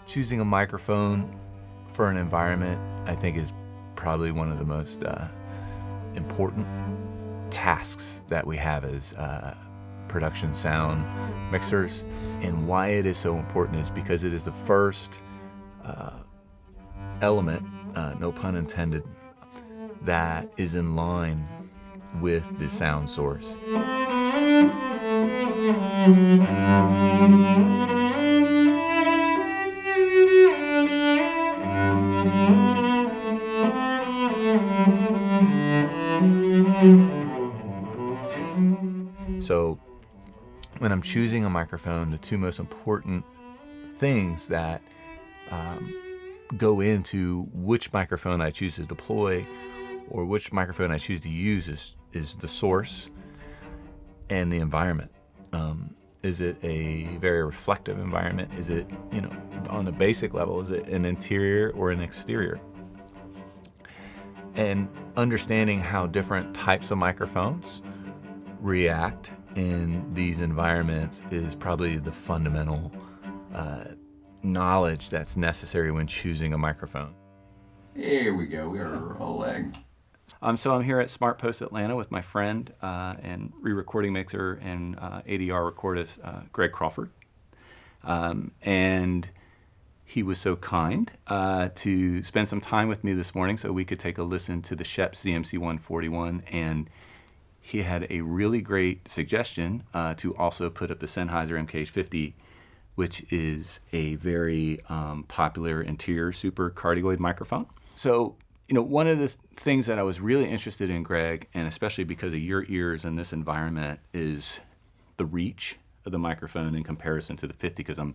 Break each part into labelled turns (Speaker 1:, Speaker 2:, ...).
Speaker 1: Choosing a microphone for an environment, I think, is probably one of the most important tasks that we have as production sound mixers. And why it is so important is because it is the first element, no pun intended, that is in line with the sound source. So when I'm choosing a microphone, the two most important things that go into which microphone I choose to deploy or which microphone I choose to use is the source and the environment. Is it a very reflective environment? Is it, on a basic level, is it an interior or an exterior? And understanding how different types of microphones react in these environments is probably the fundamental knowledge that's necessary when choosing a microphone.
Speaker 2: Here we go, we are rolling.
Speaker 1: So I'm here at Smart Post Atlanta with my friend and re-recording mixer and ADR recordist, Greg Crawford. And he was so kind to spend some time with me this morning so we could take a listen to the Schoeps CMC141, and he had a really great suggestion to also put up the Sennheiser MKH50, which is a very popular interior super cardioid microphone. So, one of the things that I was really interested in, Greg, and especially because of your ears in this environment, is the reach of the microphone in comparison to the 50, because I'm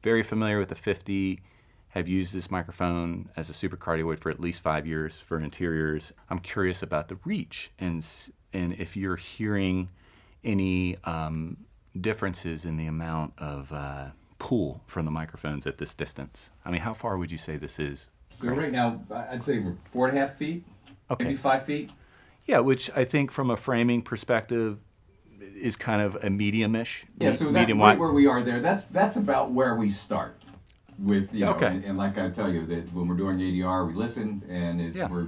Speaker 1: very familiar with the 50, have used this microphone as a super cardioid for at least 5 years for interiors. I'm curious about the reach and if you're hearing any differences in the amount of pull from the microphones at this distance. I mean, how far would you say this is?
Speaker 2: So right now, I'd say we're 4.5 feet,
Speaker 1: okay.
Speaker 2: Maybe 5 feet.
Speaker 1: Yeah, which I think from a framing perspective is kind of a medium-ish.
Speaker 2: Yeah, so that's right where we are there. That's about where we start with,
Speaker 1: okay.
Speaker 2: And like I tell you, that when we're doing ADR, we listen, and we're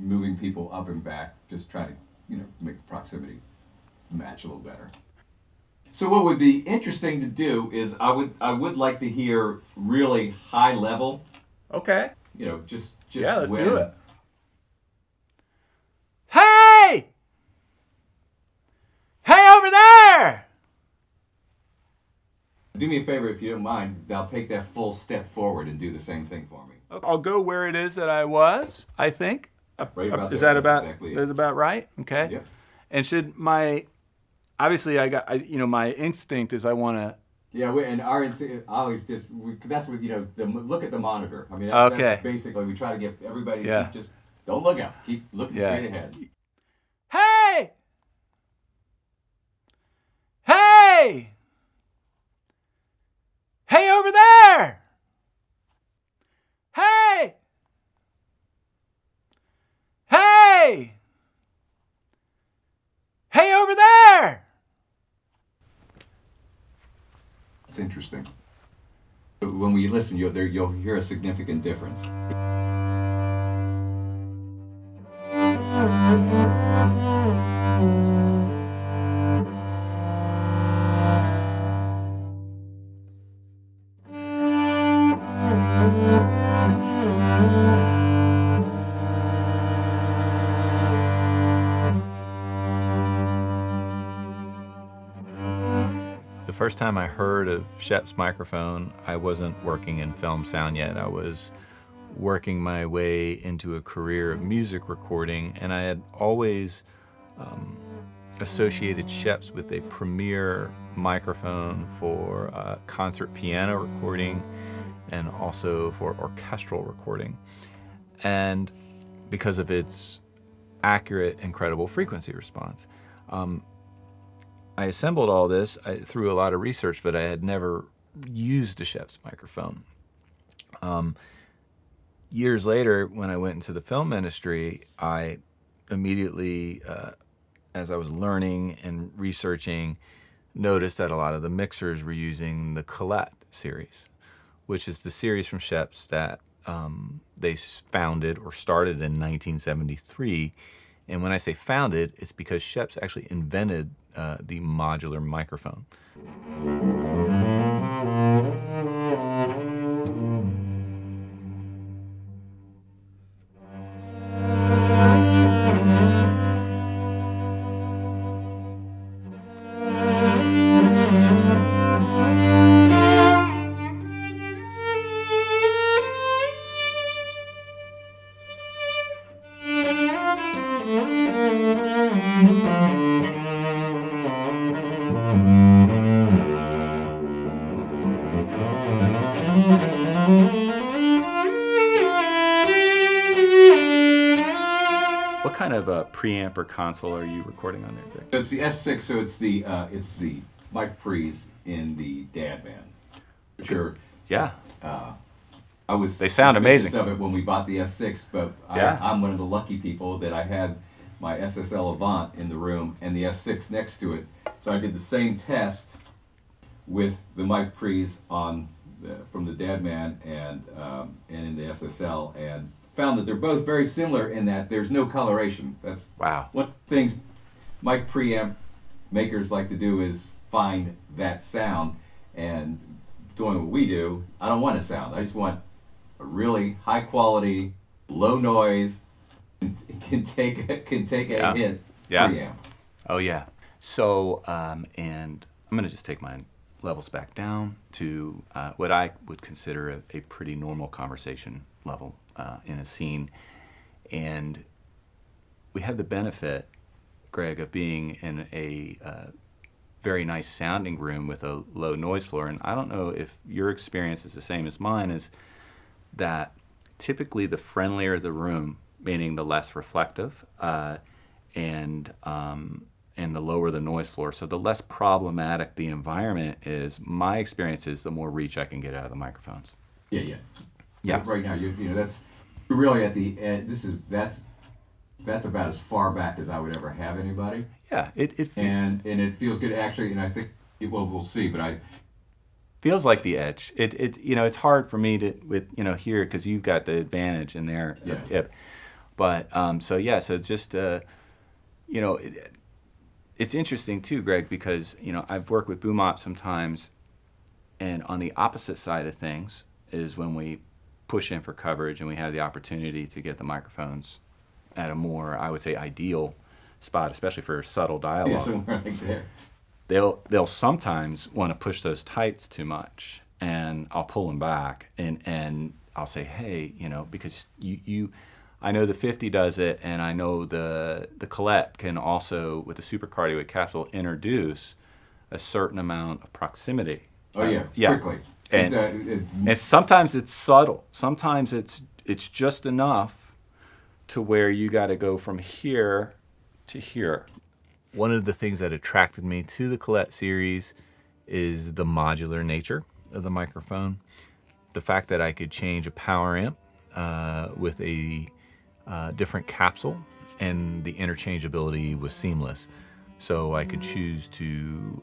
Speaker 2: moving people up and back, just trying to, make the proximity match a little better. So what would be interesting to do is I would like to hear really high level.
Speaker 1: Okay.
Speaker 2: Just
Speaker 1: yeah, let's
Speaker 2: when,
Speaker 1: do it. Hey! Hey, over there!
Speaker 2: Do me a favor, if you don't mind. I'll take that full step forward and do the same thing for me.
Speaker 1: I'll go where it is that I was, I think.
Speaker 2: Right about
Speaker 1: is
Speaker 2: there.
Speaker 1: that about
Speaker 2: exactly
Speaker 1: is about right? Okay.
Speaker 2: Yep.
Speaker 1: And should obviously my instinct is I want to.
Speaker 2: Yeah, and our instinct always that's what look at the monitor. I mean, that's basically we try to get everybody to keep just don't look out, keep looking straight ahead.
Speaker 1: Hey! Hey! Hey, over there! Hey! Hey! Hey, over there!
Speaker 2: It's interesting. When we listen, you'll hear a significant difference.
Speaker 1: The first time I heard of Schoeps microphone, I wasn't working in film sound yet. I was working my way into a career of music recording, and I had always associated Schoeps with a premier microphone for concert piano recording and also for orchestral recording. And because of its accurate, incredible frequency response. I assembled all this through a lot of research, but I had never used a Schoeps microphone. Years later, when I went into the film industry, I immediately, as I was learning and researching, noticed that a lot of the mixers were using the Colette series, which is the series from Schoeps that they founded or started in 1973. And when I say founded, it's because Schoeps actually invented the modular microphone. What kind of a preamp or console are you recording on there, Greg?
Speaker 2: So it's the S6, so it's the mic pre's in the dad band. Which are,
Speaker 1: yeah.
Speaker 2: I was
Speaker 1: they sound amazing
Speaker 2: of it when we bought the S6, but I'm one of the lucky people that I had my SSL Avant in the room and the S6 next to it. So I did the same test with the mic pre's on from the dad band and in the SSL, and found that they're both very similar in that there's no coloration. That's
Speaker 1: wow.
Speaker 2: One of the things mic preamp makers like to do is find that sound, and doing what we do, I don't want a sound. I just want a really high quality, low noise, can take a hit preamp.
Speaker 1: Oh yeah. So and I'm gonna just take my levels back down to what I would consider a pretty normal conversation level in a scene. And we had the benefit, Greg, of being in a very nice sounding room with a low noise floor. And I don't know if your experience is the same as mine, is that typically the friendlier the room, meaning the less reflective, and the lower the noise floor, so the less problematic the environment is. My experience is the more reach I can get out of the microphones.
Speaker 2: Yeah.
Speaker 1: Yeah.
Speaker 2: Right now, you know, that's really at the end. That's about as far back as I would ever have anybody.
Speaker 1: Yeah, it
Speaker 2: and it feels good actually, and I think we'll see, but I
Speaker 1: feels like the edge. It you know, it's hard for me to here because you've got the advantage in there.
Speaker 2: Yeah.
Speaker 1: But so it's just it's interesting too, Greg, because I've worked with boom ops sometimes, and on the opposite side of things is when we push in for coverage and we have the opportunity to get the microphones at a more, I would say, ideal spot, especially for subtle dialogue.
Speaker 2: Yeah, somewhere like there.
Speaker 1: They'll sometimes want to push those tights too much, and I'll pull them back, and I'll say, hey, because I know the 50 does it, and I know the Colette can also, with the supercardioid capsule, introduce a certain amount of proximity.
Speaker 2: Oh yeah. Quickly.
Speaker 1: And sometimes it's subtle. Sometimes it's just enough to where you got to go from here to here. One of the things that attracted me to the Colette series is the modular nature of the microphone. The fact that I could change a power amp with a different capsule, and the interchangeability was seamless. So I could choose to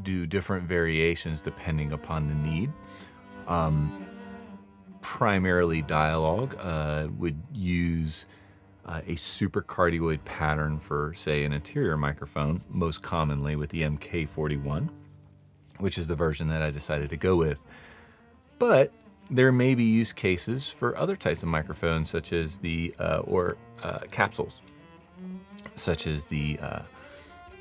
Speaker 1: do different variations depending upon the need. Primarily dialogue, would use a supercardioid pattern for, say, an interior microphone, most commonly with the MK51, which is the version that I decided to go with. But there may be use cases for other types of microphones, such as the capsules, such as the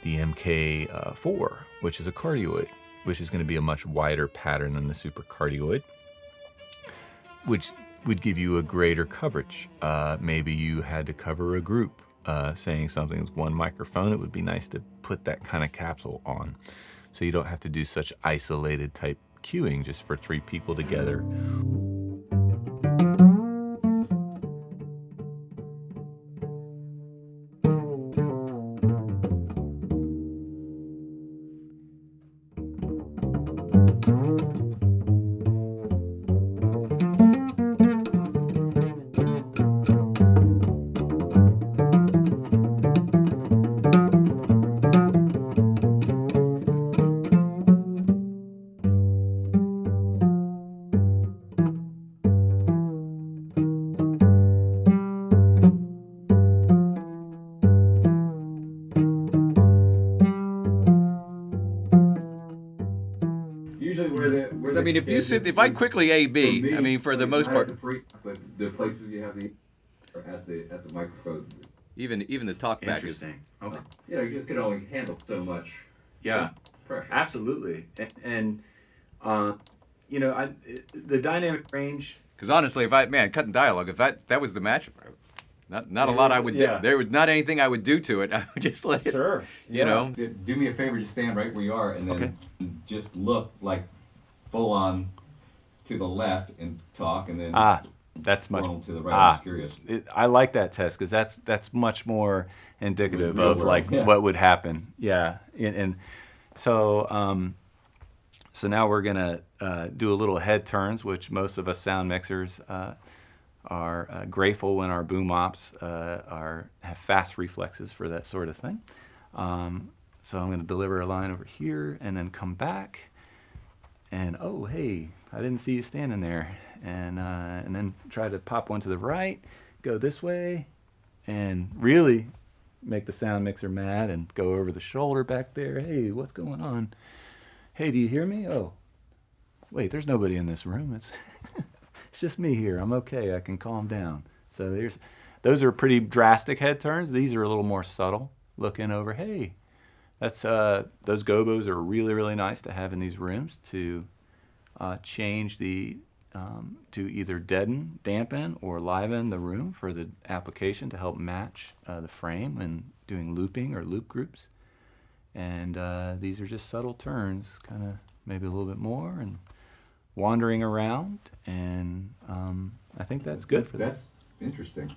Speaker 1: MK4, which is a cardioid, which is going to be a much wider pattern than the supercardioid, which would give you a greater coverage. Maybe you had to cover a group saying something with one microphone. It would be nice to put that kind of capsule on, so you don't have to do such isolated type cueing just for 3 people together.
Speaker 2: Where
Speaker 3: I mean, if I quickly A B, I mean, for the most part,
Speaker 2: but the places you have at the microphone,
Speaker 3: even the talkback is.
Speaker 1: Interesting. Okay.
Speaker 2: you just can only handle so much.
Speaker 1: Yeah.
Speaker 2: Pressure.
Speaker 1: Absolutely. And the dynamic range.
Speaker 3: Because honestly, cutting dialogue, if that was the match, not a lot I would do. There was not anything I would do to it. I would just let it.
Speaker 1: Sure.
Speaker 3: You know.
Speaker 2: Do me a favor, just stand right where you are, and then just look like full on to the left and talk, and then
Speaker 1: that's much
Speaker 2: to the right. I'm just curious.
Speaker 1: I like that test because that's much more indicative
Speaker 2: Real
Speaker 1: of
Speaker 2: world.
Speaker 1: what would happen. Yeah, and so so now we're gonna do a little head turns, which most of us sound mixers are grateful when our boom ops have fast reflexes for that sort of thing. So I'm gonna deliver a line over here and then come back. And oh, hey, I didn't see you standing there. And then try to pop one to the right, go this way, and really make the sound mixer mad and go over the shoulder back there. Hey, what's going on? Hey, do you hear me? Oh, wait, there's nobody in this room. It's it's just me here. I'm okay. I can calm down. So those are pretty drastic head turns. These are a little more subtle, looking over. Hey, that's those gobos are really, really nice to have in these rooms to change the to either deaden, dampen, or liven the room for the application to help match the frame when doing looping or loop groups. And these are just subtle turns, kind of maybe a little bit more, and wandering around. And I think that's good for that.
Speaker 2: That's interesting.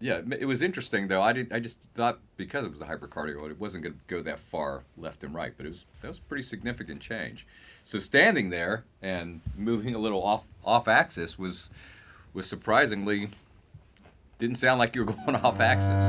Speaker 3: Yeah, it was interesting though. I just thought because it was a hypercardial, it wasn't going to go that far left and right, but that was a pretty significant change. So standing there and moving a little off axis was surprisingly didn't sound like you were going off axis.